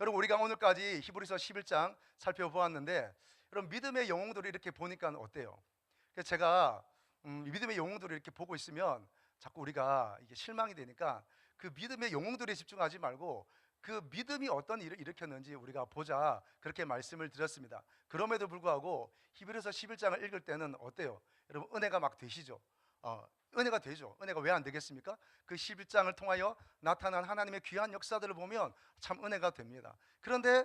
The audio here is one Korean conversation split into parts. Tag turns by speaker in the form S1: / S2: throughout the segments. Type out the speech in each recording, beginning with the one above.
S1: 여러분, 우리가 오늘까지 히브리서 11장 살펴보았는데, 여러분, 믿음의 영웅들을 이렇게 보니까 어때요? 그래서 제가 믿음의 영웅들을 이렇게 보고 있으면 자꾸 우리가 이게 실망이 되니까 그 믿음의 영웅들에 집중하지 말고 그 믿음이 어떤 일을 일으켰는지 우리가 보자, 그렇게 말씀을 드렸습니다. 그럼에도 불구하고 히브리서 11장을 읽을 때는 어때요? 여러분, 은혜가 막 되시죠? 은혜가 되죠. 은혜가 왜 안 되겠습니까? 그 11장을 통하여 나타난 하나님의 귀한 역사들을 보면 참 은혜가 됩니다. 그런데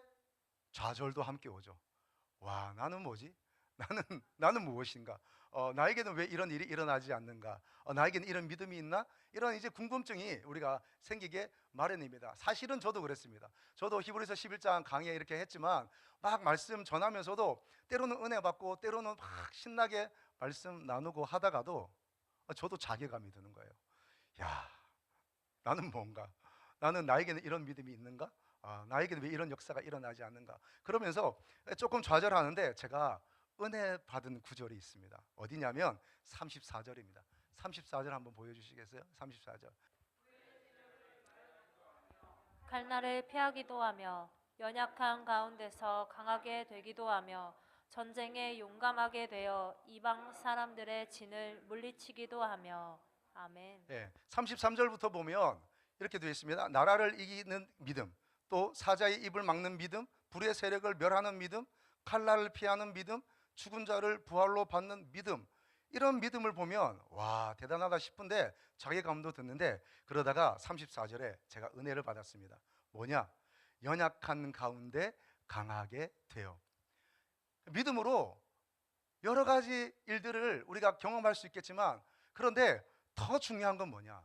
S1: 좌절도 함께 오죠. 와, 나는 뭐지? 나는 무엇인가? 나에게는 왜 이런 일이 일어나지 않는가? 나에게는 이런 믿음이 있나? 이런 이제 궁금증이 우리가 생기게 마련입니다. 사실은 저도 그랬습니다. 저도 히브리서 11장 강의 이렇게 했지만 막 말씀 전하면서도 때로는 은혜 받고 때로는 막 신나게 말씀 나누고 하다가도 저도 자괴감이 드는 거예요. 야, 나는 뭔가? 나에게는 이런 믿음이 있는가? 나에게는 왜 이런 역사가 일어나지 않는가? 그러면서 조금 좌절하는데 제가 은혜 받은 구절이 있습니다. 어디냐면 34절입니다. 34절 한번 보여주시겠어요? 34절.
S2: 칼날을 피하기도 하며 연약한 가운데서 강하게 되기도 하며 전쟁에 용감하게 되어 이방 사람들의 진을 물리치기도 하며. 아멘.
S1: 33절부터 보면 이렇게 되어 있습니다. 나라를 이기는 믿음, 또 사자의 입을 막는 믿음, 불의 세력을 멸하는 믿음, 칼날을 피하는 믿음, 죽은 자를 부활로 받는 믿음. 이런 믿음을 보면 와, 대단하다 싶은데 자괴감도 드는데, 그러다가 34절에 제가 은혜를 받았습니다. 뭐냐? 연약한 가운데 강하게 되어. 믿음으로 여러 가지 일들을 우리가 경험할 수 있겠지만, 그런데 더 중요한 건 뭐냐?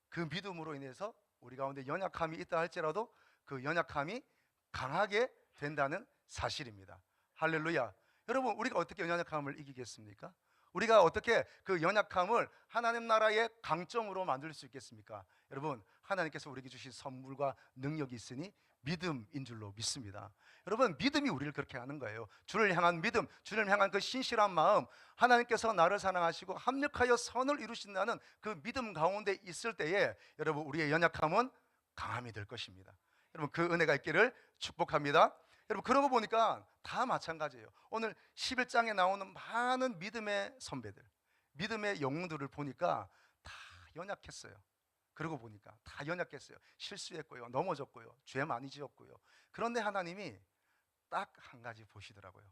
S1: 그 믿음으로 인해서 우리 가운데 연약함이 있다 할지라도 그 연약함이 강하게 된다는 사실입니다. 할렐루야. 여러분, 우리가 어떻게 연약함을 이기겠습니까? 우리가 어떻게 그 연약함을 하나님 나라의 강점으로 만들 수 있겠습니까? 여러분, 하나님께서 우리에게 주신 선물과 능력이 있으니 믿음인 줄로 믿습니다. 여러분, 믿음이 우리를 그렇게 하는 거예요. 주를 향한 믿음, 주를 향한 그 신실한 마음, 하나님께서 나를 사랑하시고 합력하여 선을 이루신다는 그 믿음 가운데 있을 때에 여러분, 우리의 연약함은 강함이 될 것입니다. 여러분, 그 은혜가 있기를 축복합니다. 여러분, 그러고 보니까 다 마찬가지예요. 오늘 11장에 나오는 많은 믿음의 선배들, 믿음의 영웅들을 보니까 다 연약했어요. 그러고 보니까 다 연약했어요. 실수했고요, 넘어졌고요, 죄 많이 지었고요. 그런데 하나님이 딱 한 가지 보시더라고요.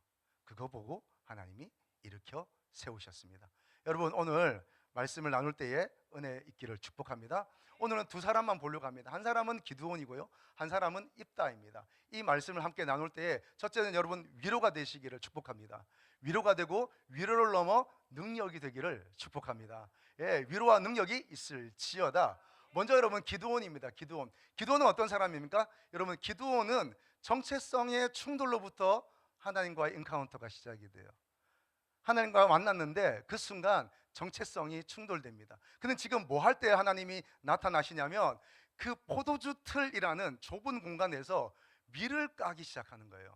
S1: 그거 보고 하나님이 일으켜 세우셨습니다. 여러분, 오늘 말씀을 나눌 때에 은혜 있기를 축복합니다. 오늘은 두 사람만 보려고 합니다. 한 사람은 기드온이고요, 한 사람은 입다입니다. 이 말씀을 함께 나눌 때에 첫째는 여러분 위로가 되시기를 축복합니다. 위로가 되고 위로를 넘어 능력이 되기를 축복합니다. 위로와 능력이 있을지어다. 먼저 여러분, 기드온입니다. 기드온은 어떤 사람입니까? 여러분, 기드온은 정체성의 충돌로부터 하나님과의 인카운터가 시작이 돼요. 하나님과 만났는데 그 순간 정체성이 충돌됩니다. 근데 지금 뭐 할 때 하나님이 나타나시냐면 그 포도주 틀이라는 좁은 공간에서 밀을 까기 시작하는 거예요.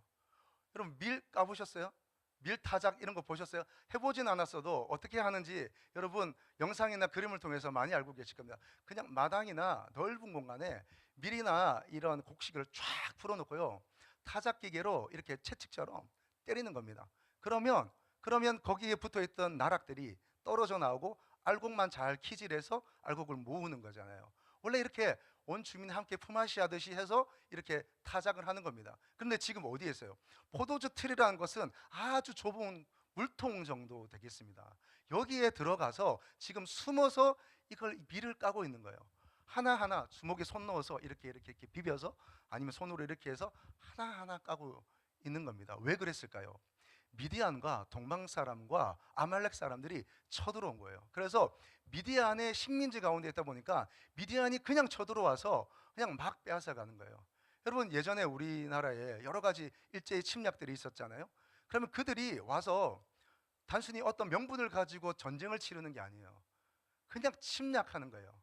S1: 여러분, 밀 까보셨어요? 밀 타작 이런 거 보셨어요? 해보진 않았어도 어떻게 하는지 여러분 영상이나 그림을 통해서 많이 알고 계실 겁니다. 그냥 마당이나 넓은 공간에 밀이나 이런 곡식을 쫙 풀어놓고요, 타작 기계로 이렇게 채찍처럼 때리는 겁니다. 그러면 거기에 붙어있던 나락들이 떨어져 나오고 알곡만 잘 키질해서 알곡을 모으는 거잖아요. 원래 이렇게 온 주민이 함께 품앗이 하듯이 해서 이렇게 타작을 하는 겁니다. 그런데 지금 어디에 있어요? 포도주 틀이라는 것은 아주 좁은 물통 정도 되겠습니다. 여기에 들어가서 지금 숨어서 이걸 밀을 까고 있는 거예요. 하나하나 주먹에 손 넣어서 이렇게 비벼서, 아니면 손으로 이렇게 해서 하나하나 까고 있는 겁니다. 왜 그랬을까요? 미디안과 동방 사람과 아말렉 사람들이 쳐들어온 거예요. 그래서 미디안의 식민지 가운데 있다 보니까 미디안이 그냥 쳐들어와서 그냥 막 빼앗아가는 거예요. 여러분, 예전에 우리나라에 여러 가지 일제히 침략들이 있었잖아요. 그러면 그들이 와서 단순히 어떤 명분을 가지고 전쟁을 치르는 게 아니에요. 그냥 침략하는 거예요.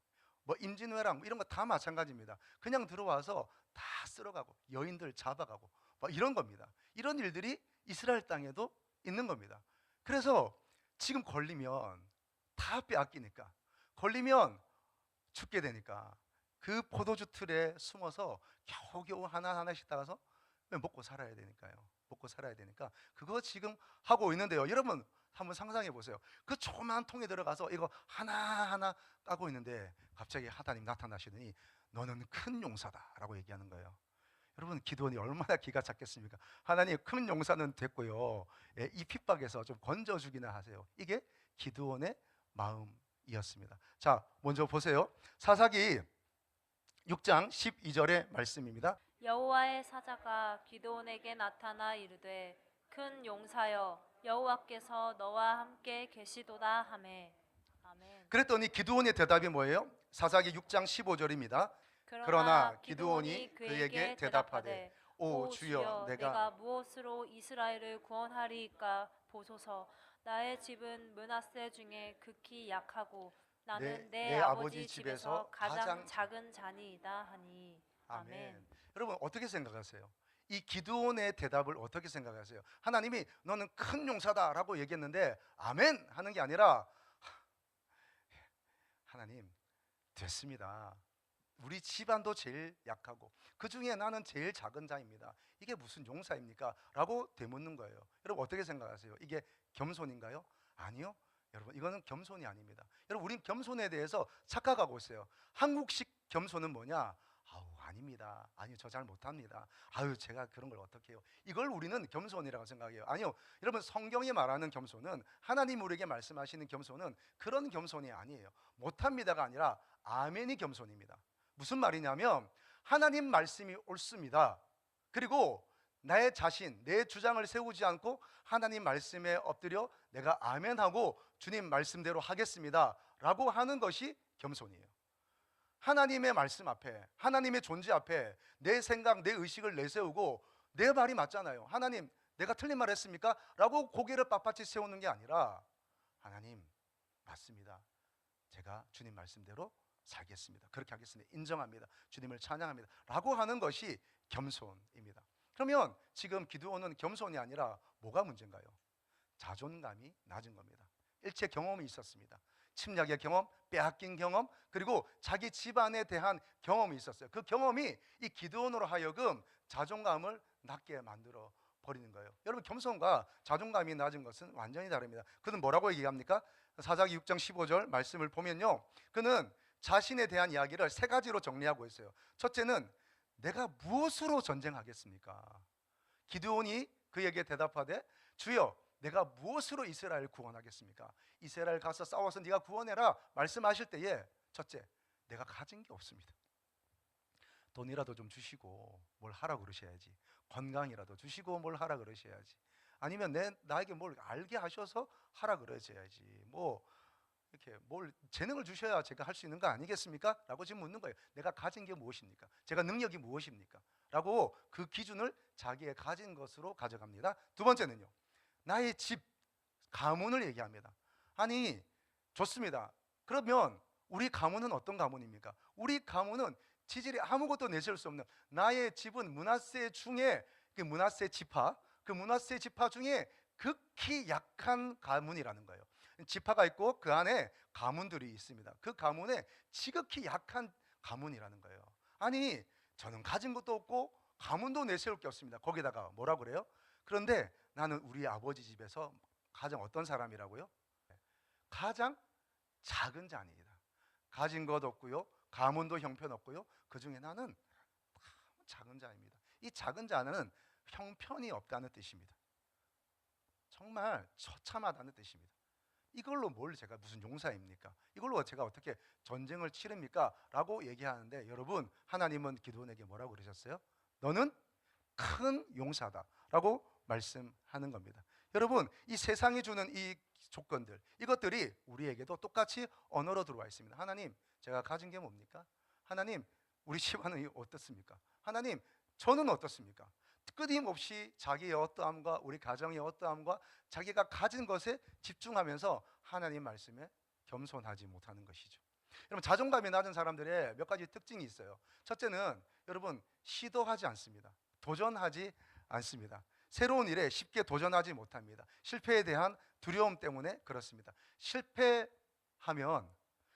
S1: 뭐 임진왜란 이런 거 다 마찬가지입니다. 그냥 들어와서 다 쓸어가고 여인들 잡아가고 뭐 이런 겁니다. 이런 일들이 이스라엘 땅에도 있는 겁니다. 그래서 지금 걸리면 다 빼앗기니까, 걸리면 죽게 되니까 그 포도주 틀에 숨어서 겨우겨우 하나하나씩 따가서 먹고 살아야 되니까요. 먹고 살아야 되니까 그거 지금 하고 있는데요. 여러분 한번 상상해 보세요. 그 조그만 통에 들어가서 이거 하나하나 까고 있는데 갑자기 하나님 나타나시더니 너는 큰 용사다라고 얘기하는 거예요. 여러분 기도원이 얼마나 기가 찼겠습니까? 하나님 큰 용사는 됐고요. 예, 이 핍박에서 좀 건져주기나 하세요. 이게 기도원의 마음이었습니다. 자, 먼저 보세요. 사사기 6장 12절의 말씀입니다.
S2: 여호와의 사자가 기드온에게 나타나 이르되 큰 용사여 여호와께서 너와 함께 계시도다 하매. 아멘.
S1: 그랬더니 기드온의 대답이 뭐예요? 사사기 6장 15절입니다. 그러나 기드온이 그에게 대답하되 오 주여 내가
S2: 무엇으로 이스라엘을 구원하리이까 보소서. 나의 집은 므낫세 중에 극히 약하고 나는 내 아버지 집에서 가장 작은 자니이다 하니. 아멘.
S1: 여러분 어떻게 생각하세요? 이 기드온의 대답을 어떻게 생각하세요? 하나님이 너는 큰 용사다라고 얘기했는데 아멘 하는 게 아니라 하나님 됐습니다. 우리 집안도 제일 약하고 그 중에 나는 제일 작은 자입니다. 이게 무슨 용사입니까? 라고 되묻는 거예요. 여러분 어떻게 생각하세요? 이게 겸손인가요? 아니요. 여러분 이거는 겸손이 아닙니다. 여러분 우린 겸손에 대해서 착각하고 있어요. 한국식 겸손은 뭐냐? 아우 아닙니다. 아니요 저 잘 못합니다. 아유 제가 그런 걸 어떻게 해요? 이걸 우리는 겸손이라고 생각해요. 아니요 여러분 성경이 말하는 겸손은 하나님 우리에게 말씀하시는 겸손은 그런 겸손이 아니에요. 못합니다가 아니라 아멘이 겸손입니다. 무슨 말이냐면 하나님 말씀이 옳습니다. 그리고 나의 자신, 내 주장을 세우지 않고 하나님 말씀에 엎드려 내가 아멘하고 주님 말씀대로 하겠습니다 라고 하는 것이 겸손이에요. 하나님의 말씀 앞에, 하나님의 존재 앞에 내 생각, 내 의식을 내세우고 내 말이 맞잖아요. 하나님 내가 틀린 말 했습니까? 라고 고개를 빳빳이 세우는 게 아니라 하나님 맞습니다. 제가 주님 말씀대로 살겠습니다. 그렇게 하겠습니다. 인정합니다. 주님을 찬양합니다. 라고 하는 것이 겸손입니다. 그러면 지금 기드온은 겸손이 아니라 뭐가 문제인가요? 자존감이 낮은 겁니다. 일체 경험이 있었습니다. 침략의 경험, 빼앗긴 경험, 그리고 자기 집안에 대한 경험이 있었어요. 그 경험이 이 기드온으로 하여금 자존감을 낮게 만들어 버리는 거예요. 여러분 겸손과 자존감이 낮은 것은 완전히 다릅니다. 그는 뭐라고 얘기합니까? 사사기 6장 15절 말씀을 보면요, 그는 자신에 대한 이야기를 세 가지로 정리하고 있어요. 첫째는 내가 무엇으로 전쟁하겠습니까? 기드온이 그에게 대답하되 주여 내가 무엇으로 이스라엘을 구원하겠습니까? 이스라엘 가서 싸워서 네가 구원해라 말씀하실 때에 첫째, 내가 가진 게 없습니다. 돈이라도 좀 주시고 뭘 하라 그러셔야지. 건강이라도 주시고 뭘 하라 그러셔야지. 아니면 나에게 뭘 알게 하셔서 하라 그러셔야지. 뭐 이렇게 뭘 재능을 주셔야 제가 할 수 있는 거 아니겠습니까? 라고 지금 묻는 거예요. 내가 가진 게 무엇입니까? 제가 능력이 무엇입니까? 라고 그 기준을 자기의 가진 것으로 가져갑니다. 두 번째는요, 나의 집, 가문을 얘기합니다. 아니 좋습니다. 그러면 우리 가문은 어떤 가문입니까? 우리 가문은 지질이 아무것도 내세울 수 없는, 나의 집은 므낫세 중에 그 므낫세 지파, 그 므낫세 지파 중에 극히 약한 가문이라는 거예요. 지파가 있고 그 안에 가문들이 있습니다. 그 가문에 지극히 약한 가문이라는 거예요. 아니 저는 가진 것도 없고 가문도 내세울 게 없습니다. 거기다가 뭐라 그래요? 그런데 나는 우리 아버지 집에서 가장 어떤 사람이라고요? 가장 작은 자입니다. 가진 것 없고요, 가문도 형편없고요, 그 중에 나는 작은 자입니다. 이 작은 자는 형편이 없다는 뜻입니다. 정말 처참하다는 뜻입니다. 이걸로 뭘 제가 무슨 용사입니까? 이걸로 제가 어떻게 전쟁을 치릅니까? 라고 얘기하는데, 여러분 하나님은 기드온에게 뭐라고 그러셨어요? 너는 큰 용사다 라고 말씀하는 겁니다. 여러분 이 세상이 주는 이 조건들, 이것들이 우리에게도 똑같이 언어로 들어와 있습니다. 하나님 제가 가진 게 뭡니까? 하나님 우리 집안은 어떻습니까? 하나님 저는 어떻습니까? 끊임없이 자기의 어떠함과 우리 가정의 어떠함과 자기가 가진 것에 집중하면서 하나님 말씀에 겸손하지 못하는 것이죠. 여러분 자존감이 낮은 사람들의 몇 가지 특징이 있어요. 첫째는 여러분 시도하지 않습니다. 도전하지 않습니다. 새로운 일에 쉽게 도전하지 못합니다. 실패에 대한 두려움 때문에 그렇습니다. 실패하면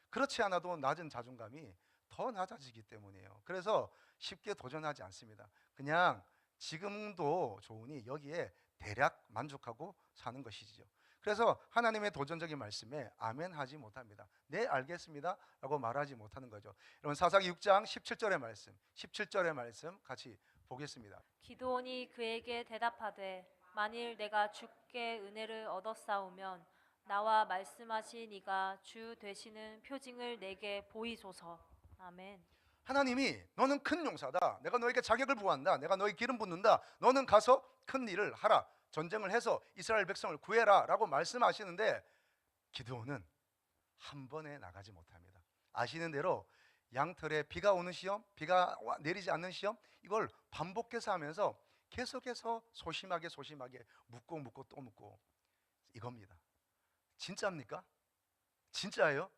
S1: 그렇지 않아도 낮은 자존감이 더 낮아지기 때문이에요. 그래서 쉽게 도전하지 않습니다. 그냥 지금도 좋으니 여기에 대략 만족하고 사는 것이지요. 그래서 하나님의 도전적인 말씀에 아멘 하지 못합니다. 네, 알겠습니다 라고 말하지 못하는 거죠. 여러분, 사사기 6장 17절의 말씀 같이 보겠습니다.
S2: 기드온이 그에게 대답하되 만일 내가 주께 은혜를 얻었사오면 나와 말씀하신 이가 주 되시는 표징을 내게 보이소서. 아멘.
S1: 하나님이 너는 큰 용사다. 내가 너에게 자격을 부한다. 내가 너의 기름 붓는다. 너는 가서 큰 일을 하라. 전쟁을 해서 이스라엘 백성을 구해라 라고 말씀하시는데 기드온은 한 번에 나가지 못합니다. 아시는 대로 양털에 비가 오는 시험, 비가 내리지 않는 시험, 이걸 반복해서 하면서 계속해서 소심하게 묻고 또 묻고, 이겁니다. 진짜입니까? 진짜예요?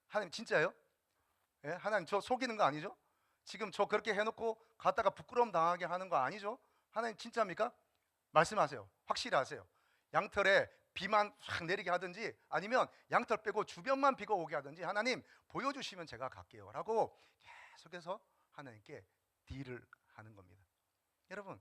S1: 하나님 진짜예요? 예? 하나님 저 속이는 거 아니죠? 지금 저 그렇게 해놓고 갔다가 부끄러움 당하게 하는 거 아니죠? 하나님 진짜입니까? 말씀하세요. 확실히 하세요. 양털에 비만 확 내리게 하든지 아니면 양털 빼고 주변만 비가 오게 하든지 하나님 보여주시면 제가 갈게요 라고 계속해서 하나님께 딜을 하는 겁니다. 여러분,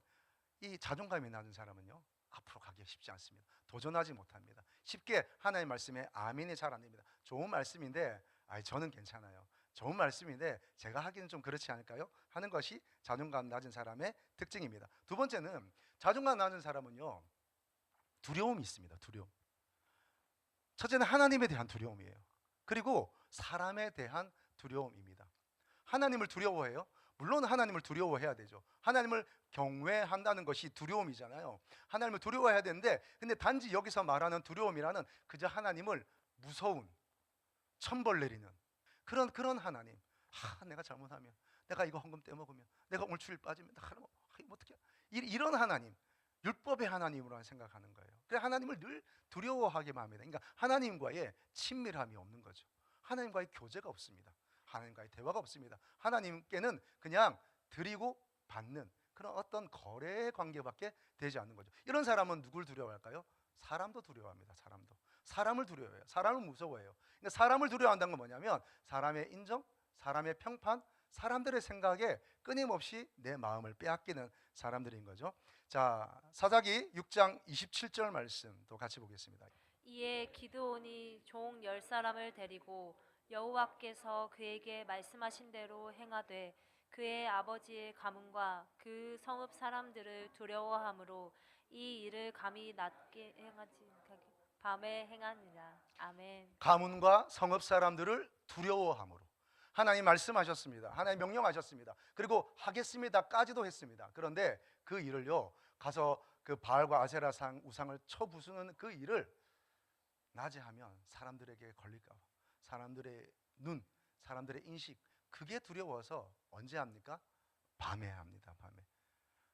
S1: 이 자존감이 낮은 사람은요 앞으로 가기가 쉽지 않습니다. 도전하지 못합니다. 쉽게 하나님 말씀에 아멘이 잘 안 됩니다. 좋은 말씀인데 저는 괜찮아요. 좋은 말씀인데 제가 하기는 좀 그렇지 않을까요? 하는 것이 자존감 낮은 사람의 특징입니다. 두 번째는 자존감 낮은 사람은요 두려움이 있습니다. 두려움. 첫째는 하나님에 대한 두려움이에요. 그리고 사람에 대한 두려움입니다. 하나님을 두려워해요? 물론 하나님을 두려워해야 되죠. 하나님을 경외한다는 것이 두려움이잖아요. 하나님을 두려워해야 되는데 근데 단지 여기서 말하는 두려움이라는 그저 하나님을 무서운 천벌 내리는 그런 하나님. 내가 잘못하면, 내가 이거 헌금 떼먹으면, 내가 오늘 주일 빠지면 어떻게 이런 하나님, 율법의 하나님으로 생각하는 거예요. 그래서 하나님을 늘 두려워하게만 합니다. 그러니까 하나님과의 친밀함이 없는 거죠. 하나님과의 교제가 없습니다. 하나님과의 대화가 없습니다. 하나님께는 그냥 드리고 받는 그런 어떤 거래의 관계밖에 되지 않는 거죠. 이런 사람은 누굴 두려워할까요? 사람도 두려워합니다. 사람을 두려워해요. 사람을 무서워해요. 그러니까 사람을 두려워한다는 건 뭐냐면 사람의 인정, 사람의 평판, 사람들의 생각에 끊임없이 내 마음을 빼앗기는 사람들인 거죠. 자, 사사기 6장 27절 말씀도 같이 보겠습니다.
S2: 이에 기드온이 종 10사람을 데리고 여호와께서 그에게 말씀하신 대로 행하되 그의 아버지의 가문과 그 성읍 사람들을 두려워함으로 이 일을 감히 낮게 행하지 밤에 행하니라. 아멘.
S1: 가문과 성읍 사람들을 두려워함으로 하나님 말씀하셨습니다. 하나님 명령하셨습니다. 그리고 하겠습니다까지도 했습니다. 그런데 그 일을요 가서 그 바알과 아세라 우상을 쳐부수는 그 일을 낮에 하면 사람들에게 걸릴까 봐, 사람들의 눈, 사람들의 인식, 그게 두려워서 언제 합니까? 밤에 합니다. 밤에.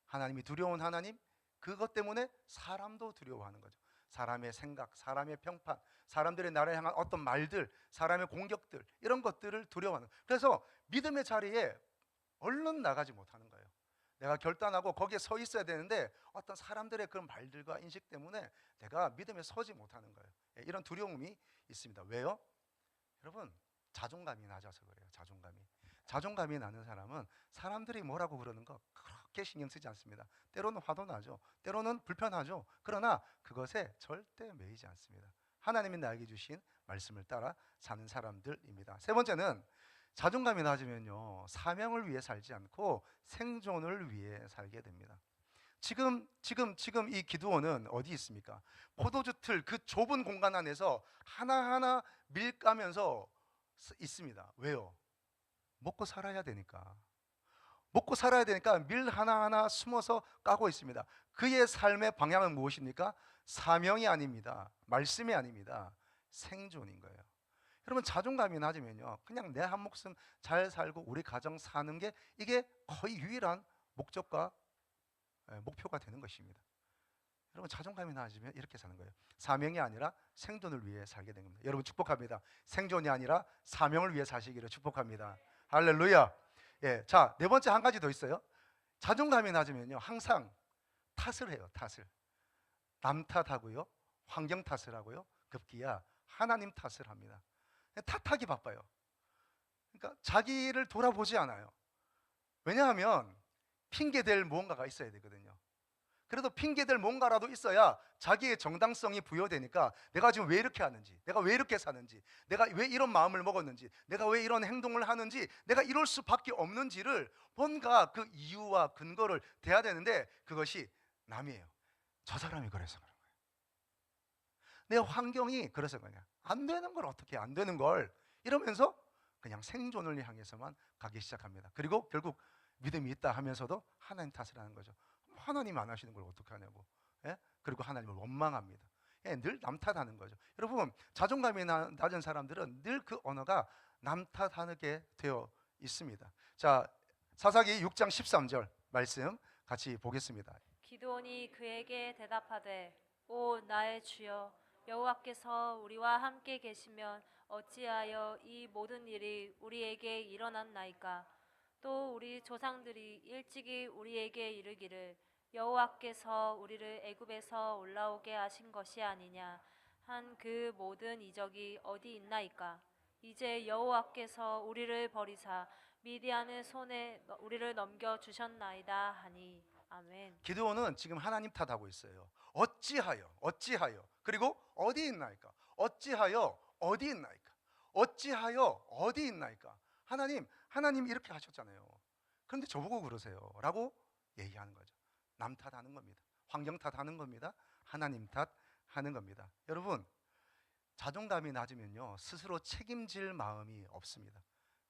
S1: 하나님이 두려운 하나님, 그것 때문에 사람도 두려워하는 거죠. 사람의 생각, 사람의 평판, 사람들의 나를 향한 어떤 말들, 사람의 공격들, 이런 것들을 두려워하는 거예요. 그래서 믿음의 자리에 얼른 나가지 못하는 거예요. 내가 결단하고 거기에 서 있어야 되는데 어떤 사람들의 그런 말들과 인식 때문에 내가 믿음에 서지 못하는 거예요. 이런 두려움이 있습니다. 왜요? 여러분, 자존감이 낮아서 그래요. 자존감이 나는 사람은 사람들이 뭐라고 그러는 거 그렇게 신경 쓰지 않습니다. 때로는 화도 나죠. 때로는 불편하죠. 그러나 그것에 절대 매이지 않습니다. 하나님이 나에게 주신 말씀을 따라 사는 사람들입니다. 세 번째는 자존감이 낮으면요 사명을 위해 살지 않고 생존을 위해 살게 됩니다. 지금 이 기드온은 어디 있습니까? 포도주 틀 그 좁은 공간 안에서 하나하나 밀 까면서 있습니다. 왜요? 먹고 살아야 되니까 밀 하나하나 숨어서 까고 있습니다. 그의 삶의 방향은 무엇입니까? 사명이 아닙니다. 말씀이 아닙니다. 생존인 거예요. 여러분, 자존감이 낮으면요 그냥 내 한 목숨 잘 살고 우리 가정 사는 게 이게 거의 유일한 목적과 목표가 되는 것입니다. 여러분, 자존감이 낮으면 이렇게 사는 거예요. 사명이 아니라 생존을 위해 살게 된 겁니다. 여러분, 축복합니다. 생존이 아니라 사명을 위해 사시기를 축복합니다. 할렐루야. 예, 자, 네 번째 한 가지 더 있어요. 자존감이 낮으면요 항상 탓을 해요. 남 탓하고요, 환경 탓을 하고요, 급기야 하나님 탓을 합니다. 탓하기 바빠요. 그러니까 자기를 돌아보지 않아요. 왜냐하면 핑계댈 무언가가 있어야 되거든요. 그래도 핑계댈 뭔가라도 있어야 자기의 정당성이 부여되니까 내가 지금 왜 이렇게 하는지, 내가 왜 이렇게 사는지, 내가 왜 이런 마음을 먹었는지, 내가 왜 이런 행동을 하는지, 내가 이럴 수밖에 없는지를 뭔가 그 이유와 근거를 대야 되는데 그것이 남이에요. 저 사람이 그래서 그런 거예요. 내 환경이 그래서 그냥 안 되는 걸 어떻게 안 되는 걸 이러면서 그냥 생존을 향해서만 가기 시작합니다. 그리고 결국 믿음이 있다 하면서도 하나님 탓을 하는 거죠. 하나님 안 하시는 걸 어떻게 하냐고. 예? 그리고 하나님을 원망합니다. 예, 늘 남 탓하는 거죠. 여러분, 자존감이 낮은 사람들은 늘 그 언어가 남 탓하게 되어 있습니다. 자, 사사기 6장 13절 말씀 같이 보겠습니다.
S2: 기드온이 그에게 대답하되 오 나의 주여 여호와께서 우리와 함께 계시면 어찌하여 이 모든 일이 우리에게 일어났나이까. 또 우리 조상들이 일찍이 우리에게 이르기를 여호와께서 우리를 애굽에서 올라오게 하신 것이 아니냐 한 그 모든 이적이 어디 있나이까. 이제 여호와께서 우리를 버리사 미디안의 손에 우리를 넘겨 주셨나이다 하니. 아멘.
S1: 기드온은 지금 하나님 탓하고 있어요. 어찌하여 그리고 어디 있나이까. 어찌하여 어디 있나이까. 어찌하여 어디 있나이까. 하나님 이렇게 하셨잖아요. 그런데 저보고 그러세요 라고 얘기하는 거죠. 남 탓하는 겁니다. 환경 탓하는 겁니다. 하나님 탓하는 겁니다. 여러분, 자존감이 낮으면요 스스로 책임질 마음이 없습니다.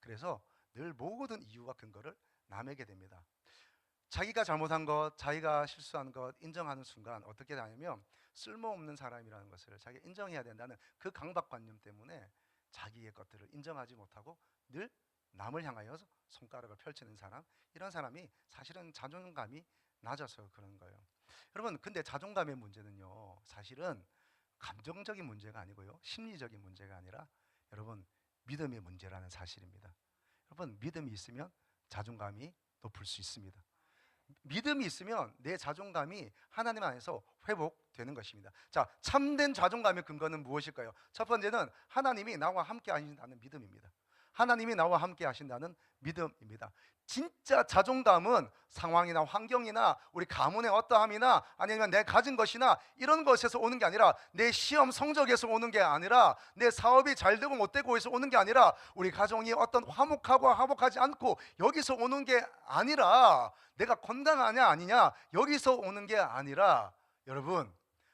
S1: 그래서 늘 모든 이유와 근거를 남에게 됩니다. 자기가 잘못한 것, 자기가 실수한 것 인정하는 순간 어떻게 되냐면 쓸모없는 사람이라는 것을 자기가 인정해야 된다는 그 강박관념 때문에 자기의 것들을 인정하지 못하고 늘 남을 향하여 손가락을 펼치는 사람, 이런 사람이 사실은 자존감이 낮아서 그런 거예요. 여러분, 근데 자존감의 문제는요 사실은 감정적인 문제가 아니고요 심리적인 문제가 아니라 여러분 믿음의 문제라는 사실입니다. 여러분, 믿음이 있으면 자존감이 높을 수 있습니다. 믿음이 있으면 내 자존감이 하나님 안에서 회복되는 것입니다. 자, 참된 자존감의 근거는 무엇일까요? 첫 번째는 하나님이 나와 함께 하신다는 믿음입니다. 하나님이 나와 함께 하신다는 믿음입니다. 진짜 자존감은 상황이나 환경이나 우리 가문의 어떠함이나 아니면 내 가진 것이나 이런 것에서 오는 게 아니라, 내 시험 성적에서 오는 게 아니라, 내 사업이 잘 되고 못 되고 해서 오는 게 아니라, 우리 가정이 어떤 화목하고 화목하지 않고 여기서 오는 게 아니라, 내가 건강하냐 아니냐 여기서 오는 게 아니라, 여러분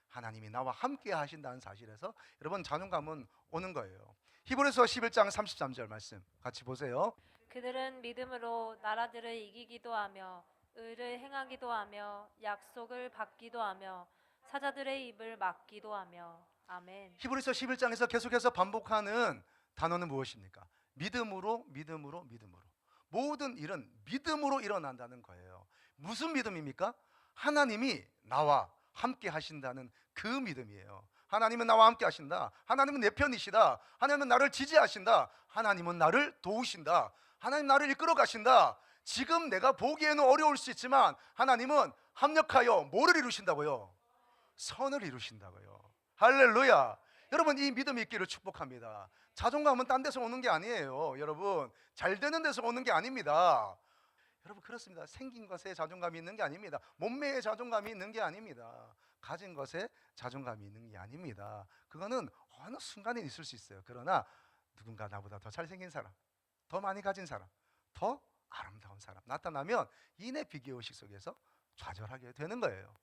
S1: 하나님이 나와 함께 하신다는 사실에서 여러분 자존감은 오는 거예요. 히브리서 11장 33절 말씀 같이 보세요.
S2: 그들은 믿음으로 나라들을 이기기도 하며 의를 행하기도 하며 약속을 받기도 하며 사자들의 입을 막기도 하며. 아멘.
S1: 히브리서 11장에서 계속해서 반복하는 단어는 무엇입니까? 믿음으로. 모든 일은 믿음으로 일어난다는 거예요. 무슨 믿음입니까? 하나님이 나와 함께 하신다는 그 믿음이에요. 하나님은 나와 함께 하신다. 하나님은 내 편이시다. 하나님은 나를 지지하신다. 하나님은 나를 도우신다. 하나님 나를 이끌어 가신다. 지금 내가 보기에는 어려울 수 있지만 하나님은 합력하여 뭐를 이루신다고요? 선을 이루신다고요. 할렐루야. 여러분, 이 믿음이 있기를 축복합니다. 자존감은 딴 데서 오는 게 아니에요. 여러분, 잘 되는 데서 오는 게 아닙니다. 여러분, 그렇습니다. 생긴 것에 자존감이 있는 게 아닙니다. 몸매에 자존감이 있는 게 아닙니다. 가진 것에 자존감이 있는 게 아닙니다. 그거는 어느 순간에 있을 수 있어요. 그러나 누군가 나보다 더 잘생긴 사람, 더 많이 가진 사람, 더 아름다운 사람 나타나면 이내 비교의식 속에서 좌절하게 되는 거예요.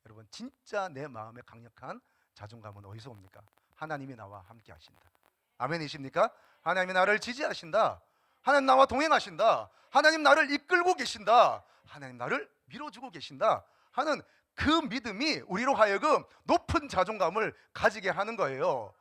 S1: 여러분, 진짜 내 마음에 강력한 자존감은 어디서 옵니까? 하나님이 나와 함께 하신다. 아멘이십니까? 하나님이 나를 지지하신다. 하나님 나와 동행하신다. 하나님 나를 이끌고 계신다. 하나님 나를 밀어주고 계신다 하는 그 믿음이 우리로 하여금 높은 자존감을 가지게 하는 거예요.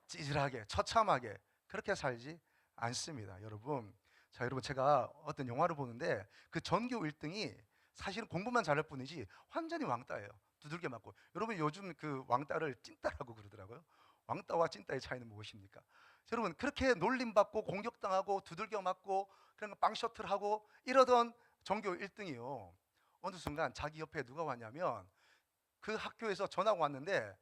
S1: 찌질하게 처참하게 그렇게 살지 않습니다. 여러분, 자, 여러분, 제가 어떤 영화를 보는데 그 전교 1등이 사실은 공부만 잘할 뿐이지 완전히 왕따예요. 두들겨 맞고. 여러분, 요즘 그 왕따를 찐따라고 그러더라고요. 왕따와 찐따의 차이는 무엇입니까? 여러분, 그렇게 놀림받고 공격당하고 두들겨 맞고 그런 거 빵셔틀하고 이러던 전교 1등이요, 어느 순간 자기 옆에 누가 왔냐면 그 학교에서 전화가 왔는데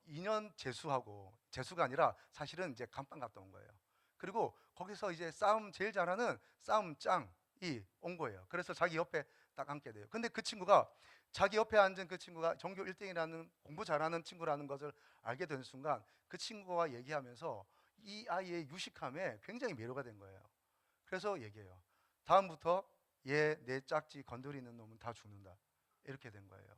S1: 2년 재수하고, 재수가 아니라 사실은 이제 감방 갔다 온 거예요. 그리고 거기서 이제 싸움 제일 잘하는 싸움짱이 온 거예요. 그래서 자기 옆에 딱 앉게 돼요. 근데 그 친구가 자기 옆에 앉은 그 친구가 전교 1등이라는 공부 잘하는 친구라는 것을 알게 된 순간 그 친구와 얘기하면서 이 아이의 유식함에 굉장히 매료가 된 거예요. 그래서 얘기해요. 다음부터 얘 내 짝지 건드리는 놈은 다 죽는다. 이렇게 된 거예요.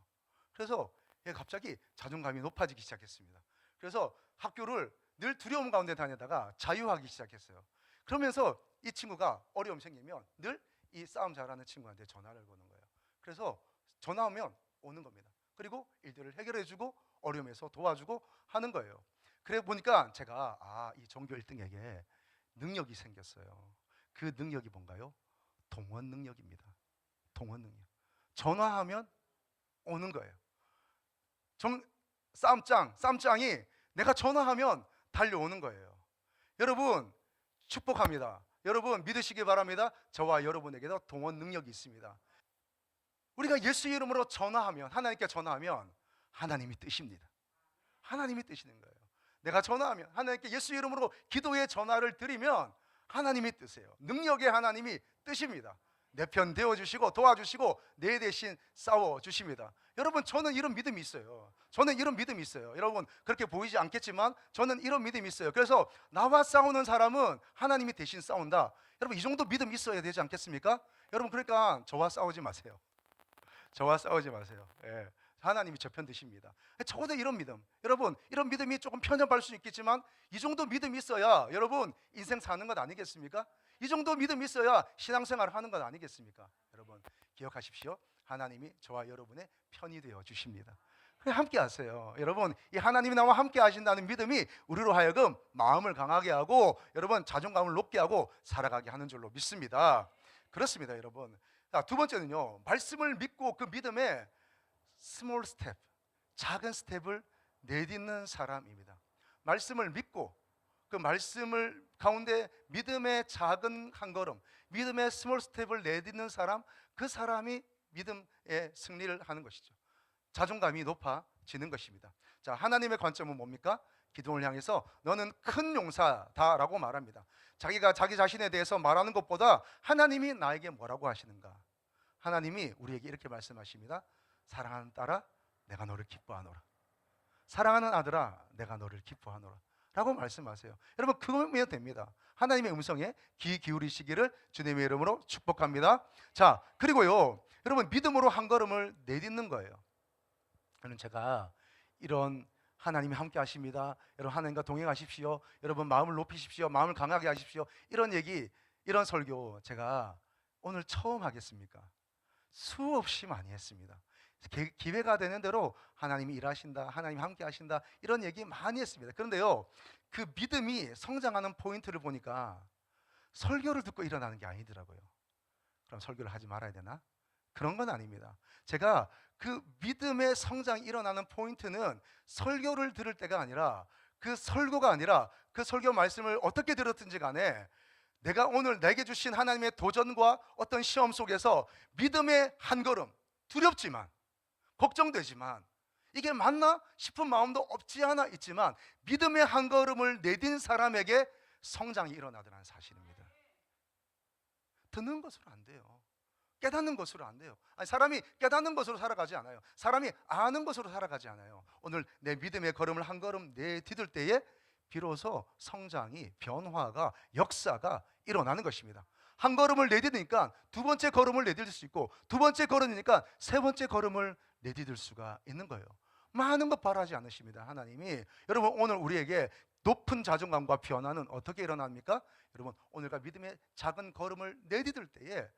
S1: 그래서 얘 갑자기 자존감이 높아지기 시작했습니다. 그래서 학교를 늘 두려움 가운데 다니다가 자유하기 시작했어요. 그러면서 이 친구가 어려움 생기면 늘 이 싸움 잘하는 친구한테 전화를 거는 거예요. 그래서 전화하면 오는 겁니다. 그리고 일들을 해결해주고 어려움에서 도와주고 하는 거예요. 그래 보니까 제가 이 전교 1등에게 능력이 생겼어요. 그 능력이 뭔가요? 동원 능력입니다. 동원 능력. 전화하면 오는 거예요. 쌈짱이 내가 전화하면 달려오는 거예요. 여러분 축복합니다. 여러분 믿으시기 바랍니다. 저와 여러분에게도 동원 능력이 있습니다. 우리가 예수 이름으로 전화하면, 하나님께 전화하면 하나님이 뜨십니다. 하나님이 뜨시는 거예요. 내가 전화하면, 하나님께 예수 이름으로 기도의 전화를 드리면 하나님이 뜨세요. 능력의 하나님이 뜨십니다. 내 편 되어주시고 도와주시고 내 대신 싸워주십니다. 여러분 저는 이런 믿음이 있어요. 저는 이런 믿음이 있어요. 여러분 그렇게 보이지 않겠지만 저는 이런 믿음이 있어요. 그래서 나와 싸우는 사람은 하나님이 대신 싸운다. 여러분 이 정도 믿음이 있어야 되지 않겠습니까? 여러분 그러니까 저와 싸우지 마세요. 저와 싸우지 마세요. 예. 하나님이 저 편 드십니다. 적어도 이런 믿음, 여러분 이런 믿음이 조금 편협할 수 있겠지만 이 정도 믿음이 있어야 여러분 인생 사는 것 아니겠습니까? 이 정도 믿음이 있어야 신앙생활을 하는 것 아니겠습니까? 여러분 기억하십시오. 하나님이 저와 여러분의 편이 되어 주십니다. 함께 하세요. 여러분 이 하나님이 나와 함께 하신다는 믿음이 우리로 하여금 마음을 강하게 하고 여러분 자존감을 높게 하고 살아가게 하는 줄로 믿습니다. 그렇습니다, 여러분. 자, 두 번째는요, 말씀을 믿고 그 믿음에 스몰 스텝, 작은 스텝을 내딛는 사람입니다. 말씀을 믿고 그 말씀을 가운데 믿음의 작은 한 걸음, 믿음의 스몰 스텝을 내딛는 사람, 그 사람이 믿음의 승리를 하는 것이죠. 자존감이 높아지는 것입니다. 자, 하나님의 관점은 뭡니까? 기도를 향해서 너는 큰 용사다라고 말합니다. 자기가 자기 자신에 대해서 말하는 것보다 하나님이 나에게 뭐라고 하시는가? 하나님이 우리에게 이렇게 말씀하십니다. 사랑하는 딸아, 내가 너를 기뻐하노라. 사랑하는 아들아, 내가 너를 기뻐하노라 라고 말씀하세요. 여러분 그거면 됩니다. 하나님의 음성에 귀 기울이시기를 주님의 이름으로 축복합니다. 자, 그리고요, 여러분 믿음으로 한 걸음을 내딛는 거예요. 저는 제가 이런 하나님이 함께 하십니다. 여러분 하나님과 동행하십시오. 여러분 마음을 높이십시오. 마음을 강하게 하십시오. 이런 얘기, 이런 설교 제가 오늘 처음 하겠습니까? 수없이 많이 했습니다. 기회가 되는 대로 하나님이 일하신다, 하나님이 함께 하신다, 이런 얘기 많이 했습니다. 그런데요, 그 믿음이 성장하는 포인트를 보니까 설교를 듣고 일어나는 게 아니더라고요. 그럼 설교를 하지 말아야 되나? 그런 건 아닙니다. 제가 그 믿음의 성장이 일어나는 포인트는 설교를 들을 때가 아니라, 그 설교가 아니라 그 설교 말씀을 어떻게 들었든지 간에 내가 오늘 내게 주신 하나님의 도전과 어떤 시험 속에서 믿음의 한 걸음, 두렵지만 걱정되지만 이게 맞나 싶은 마음도 없지 않아 있지만 믿음의 한 걸음을 내딘 사람에게 성장이 일어나더라는 사실입니다. 듣는 것으로 안 돼요. 깨닫는 것으로 안 돼요. 아니, 사람이 깨닫는 것으로 살아가지 않아요. 사람이 아는 것으로 살아가지 않아요. 오늘 내 믿음의 걸음을 한 걸음 내디딜 때에 비로소 성장이, 변화가, 역사가 일어나는 것입니다. 한 걸음을 내디디니까 두 번째 걸음을 내디딜 수 있고, 두 번째 걸음이니까 세 번째 걸음을 내디딜 수가 있는 거예요. 많은 것 바라지 않으십니다, 하나님이. 여러분 오늘 우리에게 높은 자존감과 변화는 어떻게 일어납니까? 여러분 오늘과 믿음의 작은 걸음을 내디딜 때에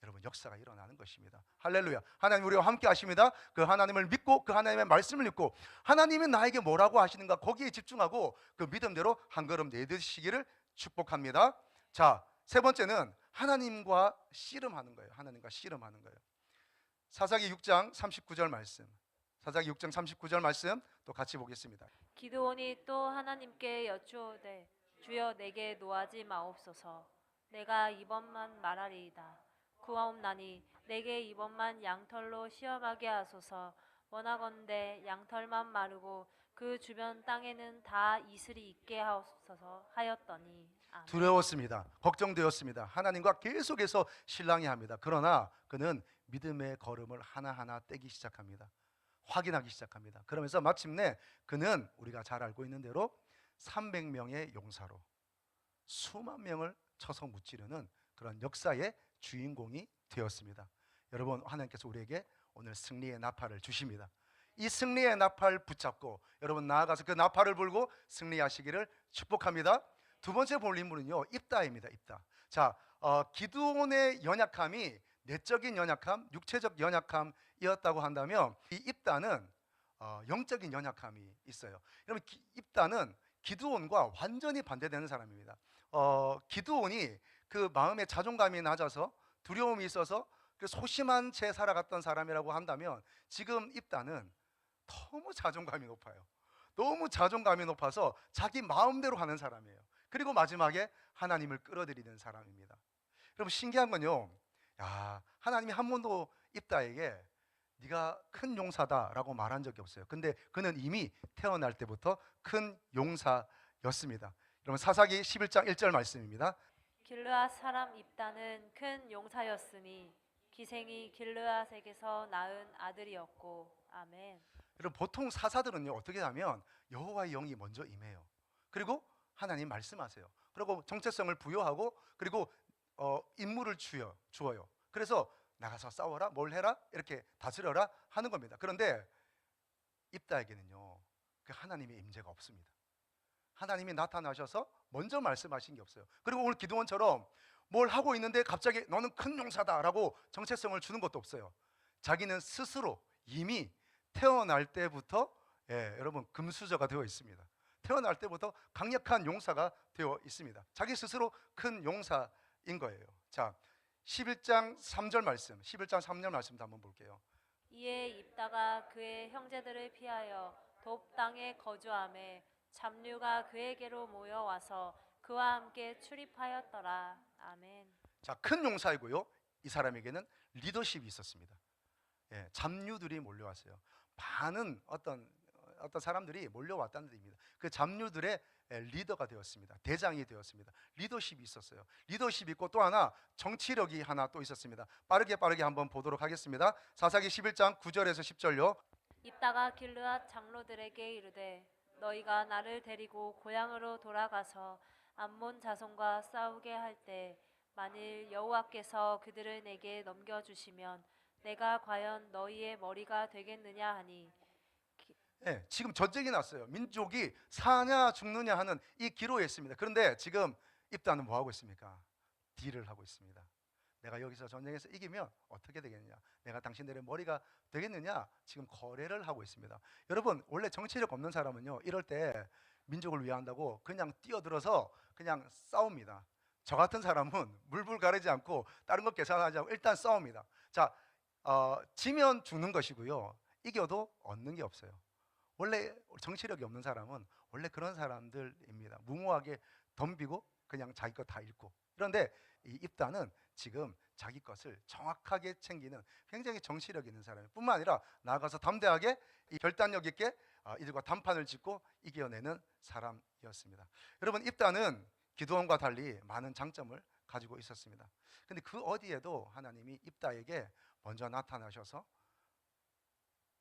S1: 여러분 역사가 일어나는 것입니다. 할렐루야. 하나님 우리와 함께 하십니다. 그 하나님을 믿고 그 하나님의 말씀을 믿고 하나님이 나에게 뭐라고 하시는가 거기에 집중하고 그 믿음대로 한 걸음 내딛으시기를 축복합니다. 자, 세 번째는 하나님과 씨름하는 거예요. 하나님과 씨름하는 거예요. 사사기 6장 39절 말씀, 사사기 6장 39절 말씀 또 같이 보겠습니다.
S2: 기드온이 또 하나님께 여쭈오되 주여 내게 노하지 마옵소서. 내가 이번만 말하리이다. 구하옵나니 내게 이번만 양털로 시험하게 하소서. 원하건대 양털만 마르고 그 주변 땅에는 다 이슬이 있게 하옵소서 하였더니. 아멘.
S1: 두려웠습니다. 걱정되었습니다. 하나님과 계속해서 신랑이 합니다. 그러나 그는 믿음의 걸음을 하나하나 떼기 시작합니다. 확인하기 시작합니다. 그러면서 마침내 그는 우리가 잘 알고 있는 대로 300명의 용사로 수만 명을 쳐서 무찌르는 그런 역사의 주인공이 되었습니다. 여러분, 하나님께서 우리에게 오늘 승리의 나팔을 주십니다. 이 승리의 나팔 붙잡고 여러분 나아가서 그 나팔을 불고 승리하시기를 축복합니다. 두 번째 볼 인물은요, 입다입니다. 입다. 자, 기드온의 연약함이 내적인 연약함, 육체적 연약함이었다고 한다면 이 입다는 영적인 연약함이 있어요. 여러분, 입다는 기드온과 완전히 반대되는 사람입니다. 기드온이 그 마음의 자존감이 낮아서 두려움이 있어서 소심한 채 살아갔던 사람이라고 한다면, 지금 입다는 너무 자존감이 높아요. 너무 자존감이 높아서 자기 마음대로 하는 사람이에요. 그리고 마지막에 하나님을 끌어들이는 사람입니다. 여러분, 신기한 건요, 하나님이 한 번도 입다에게 네가 큰 용사다라고 말한 적이 없어요. 근데 그는 이미 태어날 때부터 큰 용사였습니다. 여러분, 사사기 11장 1절 말씀입니다.
S2: 길르앗 사람 입다는 큰 용사였으니 기생이 길르앗에게서 낳은 아들이었고. 아멘.
S1: 여러분, 보통 사사들은요 어떻게 하면 여호와의 영이 먼저 임해요. 그리고 하나님 말씀하세요. 그리고 정체성을 부여하고, 그리고 임무를 주어요. 그래서 나가서 싸워라, 뭘 해라, 이렇게 다스려라 하는 겁니다. 그런데 입다에게는요 그 하나님의 임재가 없습니다. 하나님이 나타나셔서 먼저 말씀하신 게 없어요. 그리고 오늘 기드온처럼 뭘 하고 있는데 갑자기 너는 큰 용사다라고 정체성을 주는 것도 없어요. 자기는 스스로 이미 태어날 때부터 여러분 금수저가 되어 있습니다. 태어날 때부터 강력한 용사가 되어 있습니다. 자기 스스로 큰 용사인 거예요. 자, 11장 3절 말씀, 11장 3절 말씀도 한번 볼게요.
S2: 이에 입다가 그의 형제들을 피하여 돕 땅에 거주하매 잡류가 그에게로 모여와서 그와 함께 출입하였더라. 아멘.
S1: 자, 큰 용사이고요, 이 사람에게는 리더십이 있었습니다. 잡류들이 몰려왔어요. 많은 어떤 사람들이 몰려왔다는 뜻입니다. 그 잡류들의 리더가 되었습니다. 대장이 되었습니다. 리더십이 있었어요. 리더십이 있고 또 하나 정치력이 하나 또 있었습니다. 빠르게 한번 보도록 하겠습니다. 사사기 11장 9절에서 10절요.
S2: 입다가 길르앗 장로들에게 이르되 너희가 나를 데리고 고향으로 돌아가서 암몬 자손과 싸우게 할 때 만일 여호와께서 그들을 내게 넘겨주시면 내가 과연 너희의 머리가 되겠느냐 하니.
S1: 지금 전쟁이 났어요. 민족이 사냐 죽느냐 하는 이 기로에 있습니다. 그런데 지금 입다는 뭐 하고 있습니까? 딜을 하고 있습니다. 내가 여기서 전쟁에서 이기면 어떻게 되겠느냐, 내가 당신들의 머리가 되겠느냐, 지금 거래를 하고 있습니다. 여러분, 원래 정치력 없는 사람은요 이럴 때 민족을 위한다고 그냥 뛰어들어서 그냥 싸웁니다. 저 같은 사람은 물불 가리지 않고 다른 것 계산하지 않고 일단 싸웁니다. 자, 지면 죽는 것이고요, 이겨도 얻는 게 없어요. 원래 정치력이 없는 사람은 원래 그런 사람들입니다. 무모하게 덤비고 그냥 자기 것 다 잃고. 그런데 이 입다는 지금 자기 것을 정확하게 챙기는 굉장히 정치력 있는 사람이에요. 뿐만 아니라 나아가서 담대하게 결단력 있게 이들과 담판을 짓고 이겨내는 사람이었습니다. 여러분, 입다는 기드온과 달리 많은 장점을 가지고 있었습니다. 근데 그 어디에도 하나님이 입다에게 먼저 나타나셔서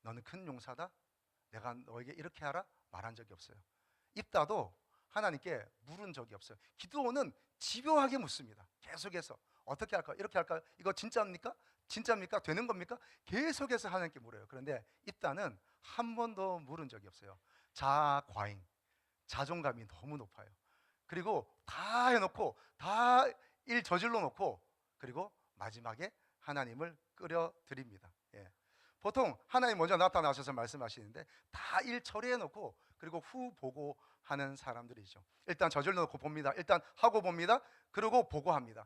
S1: 너는 큰 용사다, 내가 너에게 이렇게 하라 말한 적이 없어요. 입다도 하나님께 물은 적이 없어요. 기드온은 집요하게 묻습니다. 계속해서 어떻게 할까, 이렇게 할까, 이거 진짜입니까? 진짜입니까? 되는 겁니까? 계속해서 하나님께 물어요. 그런데 입다는 한 번도 물은 적이 없어요. 자아과잉, 자존감이 너무 높아요. 그리고 다 해놓고 다 일 저질러 놓고 그리고 마지막에 하나님을 끌어들입니다. 보통 하나님 먼저 나타나셔서 말씀하시는데 다 일 처리해 놓고 그리고 후 보고하는 사람들이죠. 일단 저질러 놓고 봅니다. 일단 하고 봅니다. 그리고 보고합니다.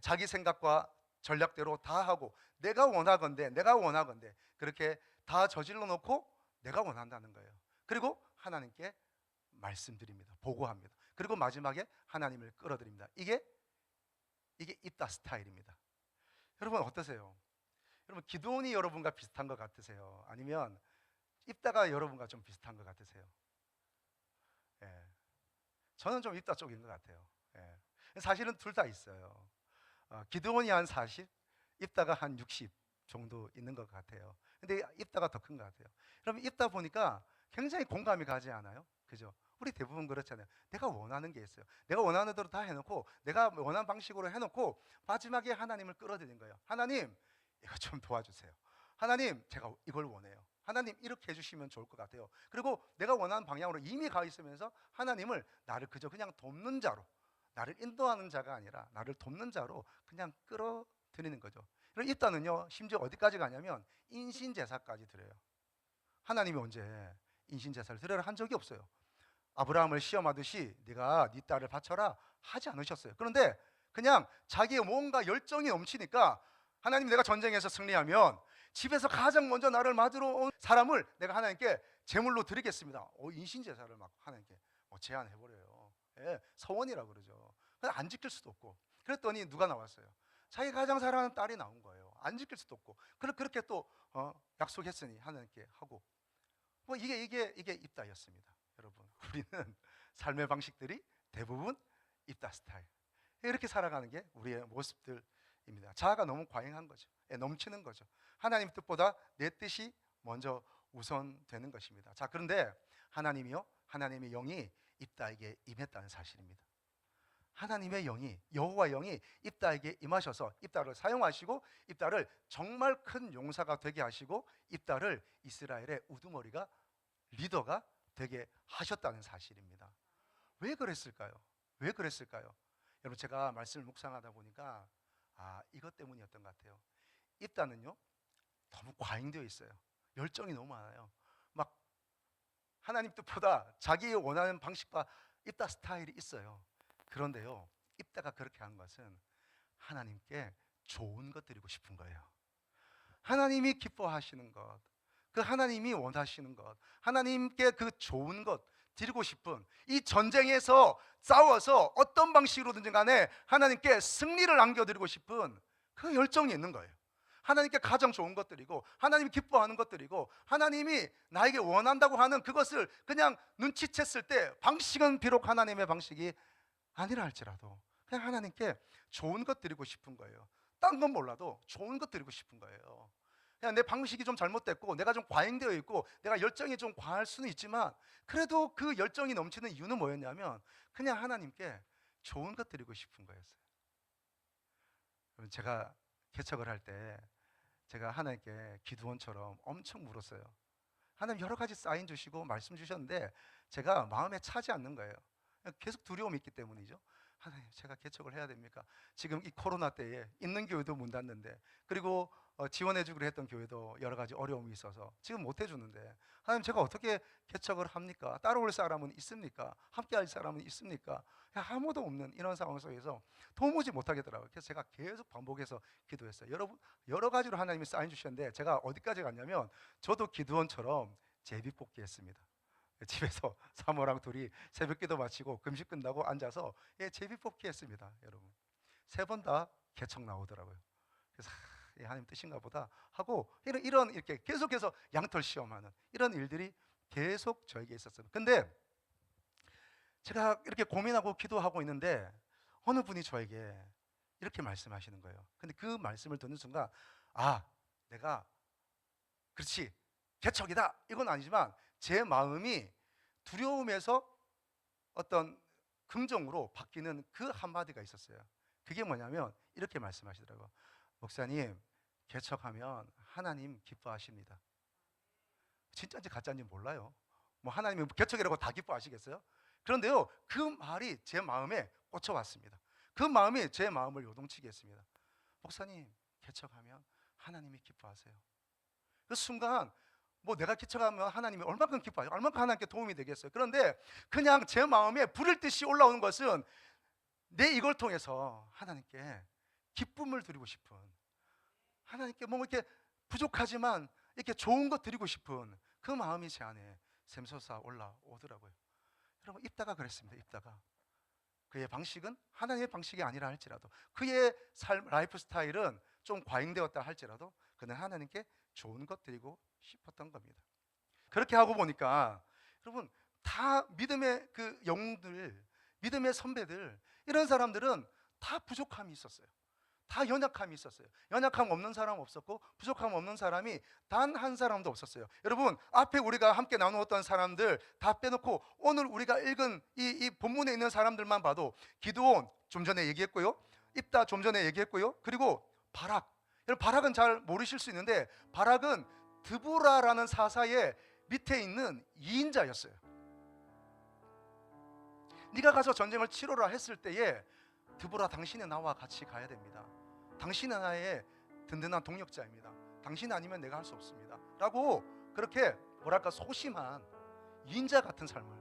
S1: 자기 생각과 전략대로 다 하고 내가 원하건대 그렇게 다 저질러 놓고 내가 원한다는 거예요. 그리고 하나님께 말씀드립니다. 보고합니다. 그리고 마지막에 하나님을 끌어들입니다. 이게 입다 스타일입니다. 여러분 어떠세요? 여러분, 기드온이 여러분과 비슷한 것 같으세요? 아니면 입다가 여러분과 좀 비슷한 것 같으세요? 저는 좀 입다 쪽인 것 같아요. 예. 사실은 둘 다 있어요. 기드온이 한 40, 입다가 한 60 정도 있는 것 같아요. 근데 입다가 더 큰 것 같아요. 그럼 입다 보니까 굉장히 공감이 가지 않아요? 그죠? 우리 대부분 그렇잖아요. 내가 원하는 게 있어요. 내가 원하는 대로 다 해놓고, 내가 원하는 방식으로 해놓고, 마지막에 하나님을 끌어들인 거예요. 하나님, 이거 좀 도와주세요. 하나님, 제가 이걸 원해요. 하나님, 이렇게 해주시면 좋을 것 같아요. 그리고 내가 원하는 방향으로 이미 가 있으면서 하나님을 나를 그저 그냥 돕는 자로, 나를 인도하는 자가 아니라 나를 돕는 자로 그냥 끌어들이는 거죠. 그럼 입다는요, 심지어 어디까지 가냐면 인신제사까지 드려요. 하나님이 언제 인신제사를 드려라 한 적이 없어요. 아브라함을 시험하듯이 네가 네 딸을 바쳐라 하지 않으셨어요. 그런데 그냥 자기의 뭔가 열정이 넘치니까, 하나님, 내가 전쟁에서 승리하면 집에서 가장 먼저 나를 맞으러 온 사람을 내가 하나님께 제물로 드리겠습니다. 인신제사를 막 하나님께 제안해버려요. 예, 서원이라고 그러죠. 안 지킬 수도 없고. 그랬더니 누가 나왔어요? 자기 가장 사랑하는 딸이 나온 거예요. 안 지킬 수도 없고. 그렇게 또 약속했으니 하나님께 하고. 뭐 이게 입다였습니다. 여러분, 우리는 삶의 방식들이 대부분 입다 스타일. 이렇게 살아가는 게 우리의 모습들입니다. 자아가 너무 과잉한 거죠. 넘치는 거죠. 하나님 뜻보다 내 뜻이 먼저 우선되는 것입니다. 자, 그런데 하나님이요, 하나님의 영이 입다에게 임했다는 사실입니다. 하나님의 영이, 여호와 영이 입다에게 임하셔서 입다를 사용하시고, 입다를 정말 큰 용사가 되게 하시고, 입다를 이스라엘의 우두머리가, 리더가 되게 하셨다는 사실입니다. 왜 그랬을까요? 왜 그랬을까요? 여러분, 제가 말씀을 묵상하다 보니까 이것 때문이었던 것 같아요. 입다는요, 너무 과잉되어 있어요. 열정이 너무 많아요. 막 하나님 뜻보다 자기 원하는 방식과 입다 스타일이 있어요. 그런데요, 입다가 그렇게 한 것은 하나님께 좋은 것 드리고 싶은 거예요. 하나님이 기뻐하시는 것, 그 하나님이 원하시는 것, 하나님께 그 좋은 것 드리고 싶은, 이 전쟁에서 싸워서 어떤 방식으로든지 간에 하나님께 승리를 안겨드리고 싶은 그 열정이 있는 거예요. 하나님께 가장 좋은 것들이고, 하나님이 기뻐하는 것들이고, 하나님이 나에게 원한다고 하는 그것을 그냥 눈치챘을 때, 방식은 비록 하나님의 방식이 아니라 할지라도 그냥 하나님께 좋은 것 드리고 싶은 거예요. 딴 건 몰라도 좋은 것 드리고 싶은 거예요. 그냥 내 방식이 좀 잘못됐고, 내가 좀 과잉되어 있고, 내가 열정이 좀 과할 수는 있지만, 그래도 그 열정이 넘치는 이유는 뭐였냐면 그냥 하나님께 좋은 것 드리고 싶은 거였어요. 제가 개척을 할 때 제가 하나님께 기드온처럼 엄청 물었어요. 하나님, 여러 가지 사인 주시고 말씀 주셨는데 제가 마음에 차지 않는 거예요. 계속 두려움이 있기 때문이죠. 하나님, 제가 개척을 해야 됩니까? 지금 이 코로나 때에 있는 교회도 문 닫는데, 그리고 지원해 주기로 했던 교회도 여러 가지 어려움이 있어서 지금 못 해주는데, 하나님, 제가 어떻게 개척을 합니까? 따라올 사람은 있습니까? 함께 할 사람은 있습니까? 아무도 없는 이런 상황 속에서 도무지 못하겠더라고요. 그래서 제가 계속 반복해서 기도했어요. 여러분, 여러 가지로 하나님이 사인 주셨는데 제가 어디까지 갔냐면, 저도 기도원처럼 제비뽑기 했습니다. 집에서 사모랑 둘이 새벽기도 마치고 금식 끝나고 앉아서 제비뽑기 했습니다. 여러분, 3번 다 개척 나오더라고요. 그래서 하나님 뜻인가 보다 하고, 이런 이렇게 계속해서 양털 시험하는 이런 일들이 계속 저에게 있었어요. 근데 제가 이렇게 고민하고 기도하고 있는데 어느 분이 저에게 이렇게 말씀하시는 거예요. 근데 그 말씀을 듣는 순간, 내가 그렇지, 개척이다 이건 아니지만 제 마음이 두려움에서 어떤 긍정으로 바뀌는 그 한마디가 있었어요. 그게 뭐냐면 이렇게 말씀하시더라고요. 목사님, 개척하면 하나님 기뻐하십니다. 진짜인지 가짜인지 몰라요. 뭐 하나님이 개척이라고 다 기뻐하시겠어요? 그런데요, 그 말이 제 마음에 꽂혀왔습니다. 그 마음이 제 마음을 요동치게 했습니다. 목사님, 개척하면 하나님이 기뻐하세요. 그 순간 뭐 내가 개척하면 하나님이 얼마큼 기뻐하죠? 얼마큼 하나님께 도움이 되겠어요? 그런데 그냥 제 마음에 불을 듯이 올라오는 것은 내 이걸 통해서 하나님께 기쁨을 드리고 싶은, 하나님께 뭔가 이렇게 부족하지만 이렇게 좋은 것 드리고 싶은 그 마음이 제 안에 샘솟아 올라오더라고요. 여러분, 입다가 그랬습니다. 입다가 그의 방식은 하나님의 방식이 아니라 할지라도, 그의 삶 라이프 스타일은 좀 과잉되었다 할지라도 그는 하나님께 좋은 것 드리고 싶었던 겁니다. 그렇게 하고 보니까 여러분, 다 믿음의 그 영웅들, 믿음의 선배들, 이런 사람들은 다 부족함이 있었어요. 다 연약함이 있었어요. 연약함 없는 사람 없었고 부족함 없는 사람이 단 한 사람도 없었어요. 여러분, 앞에 우리가 함께 나누었던 사람들 다 빼놓고 오늘 우리가 읽은 이 본문에 있는 사람들만 봐도 기드온 좀 전에 얘기했고요, 입다 좀 전에 얘기했고요, 그리고 바락. 여러분, 바락은 잘 모르실 수 있는데 바락은 드보라라는 사사의 밑에 있는 2인자였어요. 네가 가서 전쟁을 치러라 했을 때에 드보라, 당신은 나와 같이 가야 됩니다. 당신은 나의 든든한 동력자입니다. 당신 아니면 내가 할 수 없습니다 라고, 그렇게 뭐랄까 소심한 2인자 같은 삶을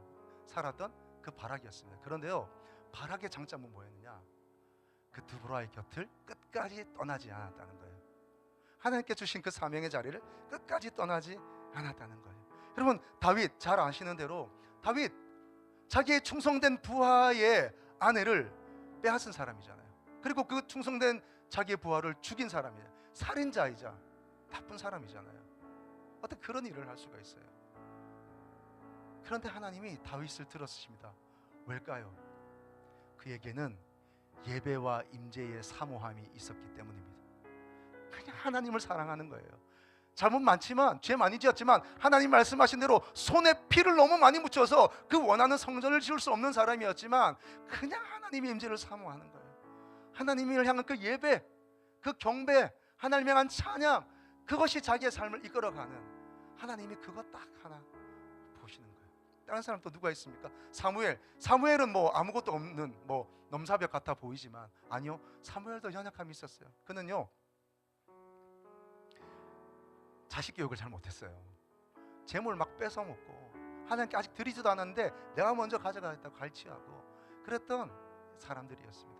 S1: 살았던 그 바락이었습니다. 그런데요, 바락의 장점은 뭐였느냐? 그 드보라의 곁을 끝까지 떠나지 않았다는 거예요. 하나님께 주신 그 사명의 자리를 끝까지 떠나지 않았다는 거예요. 여러분, 다윗 잘 아시는 대로 다윗 자기의 충성된 부하의 아내를 빼앗은 사람이잖아요. 그리고 그 충성된 자기의 부하를 죽인 사람이에요. 살인자이자 나쁜 사람이잖아요. 어떻게 그런 일을 할 수가 있어요? 그런데 하나님이 다윗을 들어쓰십니다. 왜일까요? 그에게는 예배와 임재의 사모함이 있었기 때문입니다. 그냥 하나님을 사랑하는 거예요. 잘못 많지만, 죄 많이 지었지만 하나님 말씀하신 대로 손에 피를 너무 많이 묻혀서 그 원하는 성전을 지을 수 없는 사람이었지만 그냥 하나님의 임재를 사모하는 거예요. 하나님을 향한 그 예배, 그 경배, 하나님을 향한 찬양, 그것이 자기의 삶을 이끌어가는, 하나님이 그거 딱 하나 보시는 거예요. 다른 사람 또 누가 있습니까? 사무엘은 뭐 아무것도 없는 뭐 넘사벽 같아 보이지만 아니요, 사무엘도 연약함이 있었어요. 그는요, 자식 교육을 잘 못했어요. 재물 막 뺏어 먹고 하나님께 아직 드리지도 않았는데 내가 먼저 가져가겠다고 갈취하고 그랬던 사람들이었습니다.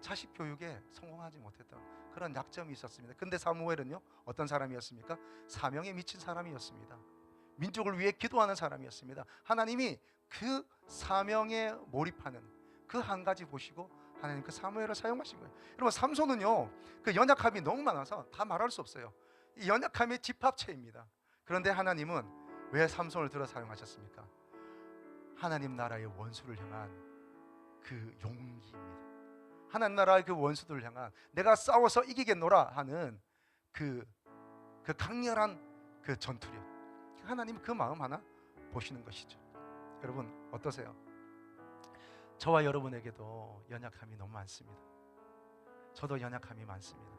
S1: 자식 교육에 성공하지 못했던 그런 약점이 있었습니다. 근데 사무엘은요, 어떤 사람이었습니까? 사명에 미친 사람이었습니다. 민족을 위해 기도하는 사람이었습니다. 하나님이 그 사명에 몰입하는 그 한 가지 보시고 하나님 그 사무엘을 사용하신 거예요. 여러분, 삼손은요, 그 연약함이 너무 많아서 다 말할 수 없어요. 이 연약함의 집합체입니다. 그런데 하나님은 왜 삼손을 들어 사용하셨습니까? 하나님 나라의 원수를 향한 그 용기입니다. 하나님 나라의 그 원수들을 향한, 내가 싸워서 이기겠노라 하는 그 강렬한 그 전투력, 하나님 그 마음 하나 보시는 것이죠. 여러분 어떠세요? 저와 여러분에게도 연약함이 너무 많습니다. 저도 연약함이 많습니다.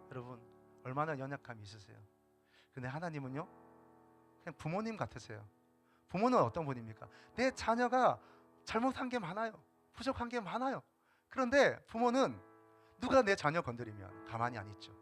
S1: 여러분 얼마나 연약함이 있으세요? 근데 하나님은요, 그냥 부모님 같으세요. 부모는 어떤 분입니까? 내 자녀가 잘못한 게 많아요. 부족한 게 많아요. 그런데 부모는 누가 내 자녀 건드리면 가만히 안 있죠.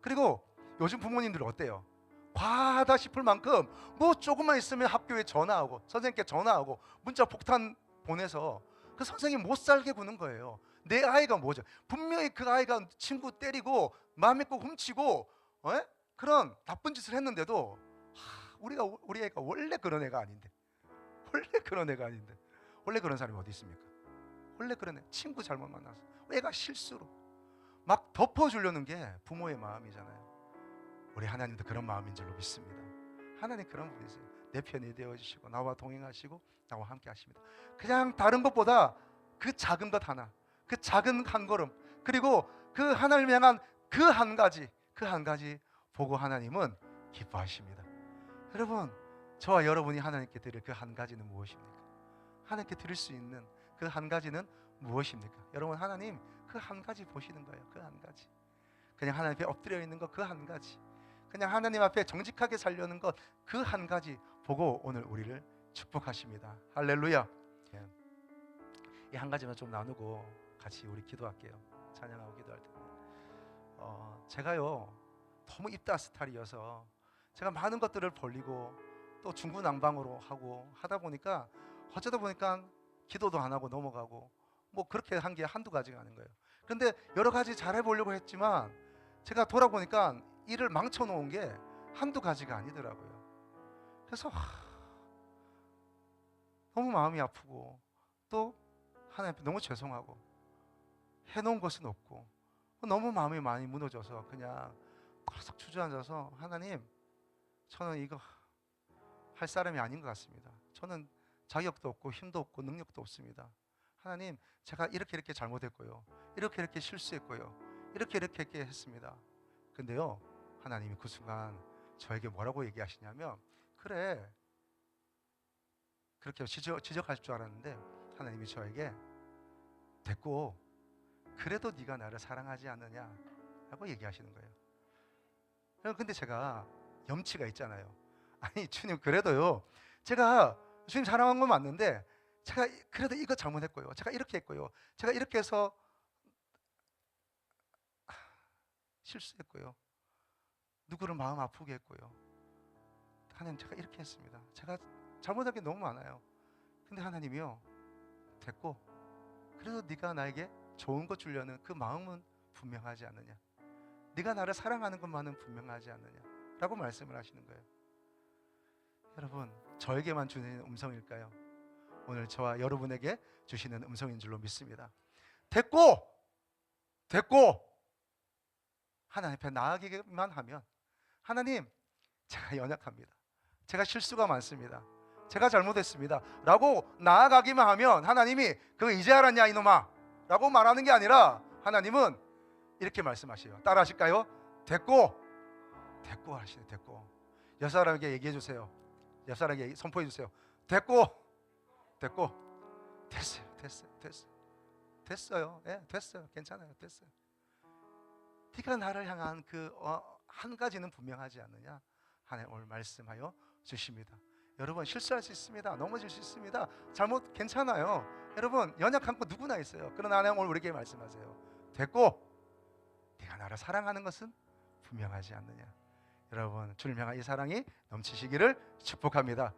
S1: 그리고 요즘 부모님들 어때요? 과하다 싶을 만큼 뭐 조금만 있으면 학교에 전화하고 선생님께 전화하고 문자 폭탄 보내서 그 선생님 못 살게 구는 거예요. 내 아이가 뭐죠? 분명히 그 아이가 친구 때리고 마음 믿고 훔치고 그런 나쁜 짓을 했는데도 우리 애가 원래 그런 애가 아닌데, 원래 그런 사람이 어디 있습니까? 원래 그런 애, 친구 잘못 만나서 애가 실수로 막 덮어주려는 게 부모의 마음이잖아요. 우리 하나님도 그런 마음인 줄로 믿습니다. 하나님 그런 분이세요. 내 편이 되어주시고 나와 동행하시고 나와 함께 하십니다. 그냥 다른 것보다 그 작은 것 하나, 그 작은 한 걸음, 그리고 그 하나님을 향한 그 한 가지 보고 하나님은 기뻐하십니다. 여러분, 저와 여러분이 하나님께 드릴 그 한 가지는 무엇입니까? 하나님께 드릴 수 있는 그 한 가지는 무엇입니까? 여러분, 하나님 그 한 가지 보시는 거예요. 그 한 가지. 그냥 하나님 앞에 엎드려 있는 거 그 한 가지. 그냥 하나님 앞에 정직하게 살려는 것 그 한 가지 보고 오늘 우리를 축복하십니다. 할렐루야. 이 한 가지만 좀 나누고 같이 우리 기도할게요. 찬양하고 기도할 텐데, 제가요 너무 입다 스타일이어서 제가 많은 것들을 벌리고 또 중구난방으로 하고 하다 보니까 어쩌다 보니까 기도도 안 하고 넘어가고 뭐 그렇게 한 게 한두 가지가 아닌 거예요. 그런데 여러 가지 잘 해보려고 했지만 제가 돌아보니까 일을 망쳐놓은 게 한두 가지가 아니더라고요. 그래서 너무 마음이 아프고 또 하나님 앞에 너무 죄송하고 해놓은 것은 없고 너무 마음이 많이 무너져서 그냥 계속 주저앉아서, 하나님 저는 이거 할 사람이 아닌 것 같습니다. 저는 자격도 없고 힘도 없고 능력도 없습니다. 하나님, 제가 이렇게 잘못했고요, 이렇게 실수했고요, 이렇게 했습니다. 근데요, 하나님이 그 순간 저에게 뭐라고 얘기하시냐면, 그래, 그렇게 지적할 줄 알았는데 하나님이 저에게 됐고, 그래도 네가 나를 사랑하지 않느냐라고 얘기하시는 거예요. 근데 제가 염치가 있잖아요. 아니 주님, 그래도요, 제가 주님 사랑한 건 맞는데 제가 그래도 이거 잘못했고요, 제가 이렇게 했고요, 제가 이렇게 해서 실수했고요, 누구를 마음 아프게 했고요, 하나님 제가 이렇게 했습니다. 제가 잘못한 게 너무 많아요. 근데 하나님이요, 됐고 그래도 네가 나에게 좋은 것 주려는 그 마음은 분명하지 않느냐, 네가 나를 사랑하는 것만은 분명하지 않느냐 라고 말씀을 하시는 거예요. 여러분, 저에게만 주는 음성일까요? 오늘 저와 여러분에게 주시는 음성인 줄로 믿습니다. 됐고 하나님 앞에 나아가기만 하면, 하나님 제가 연약합니다, 제가 실수가 많습니다, 제가 잘못했습니다 라고 나아가기만 하면 하나님이 그거 이제 알았냐 이놈아 라고 말하는 게 아니라 하나님은 이렇게 말씀하세요. 따라 하실까요? 됐고 하시네. 됐고. 옆 사람에게 얘기해 주세요. 옆 사람에게 선포해 주세요. 됐어요. 예, 됐어요. 괜찮아요. 됐어요. 네가 나를 향한 그 한 가지는 분명하지 않느냐, 하나님 오늘 말씀하여 주십니다. 여러분, 실수할 수 있습니다. 넘어질 수 있습니다. 잘못 괜찮아요. 여러분, 연약한 거 누구나 있어요. 그러나 하나님 오늘 우리에게 말씀하세요. 됐고 네가 나를 사랑하는 것은 분명하지 않느냐. 여러분, 주님을 향한 이 사랑이 넘치시기를 축복합니다.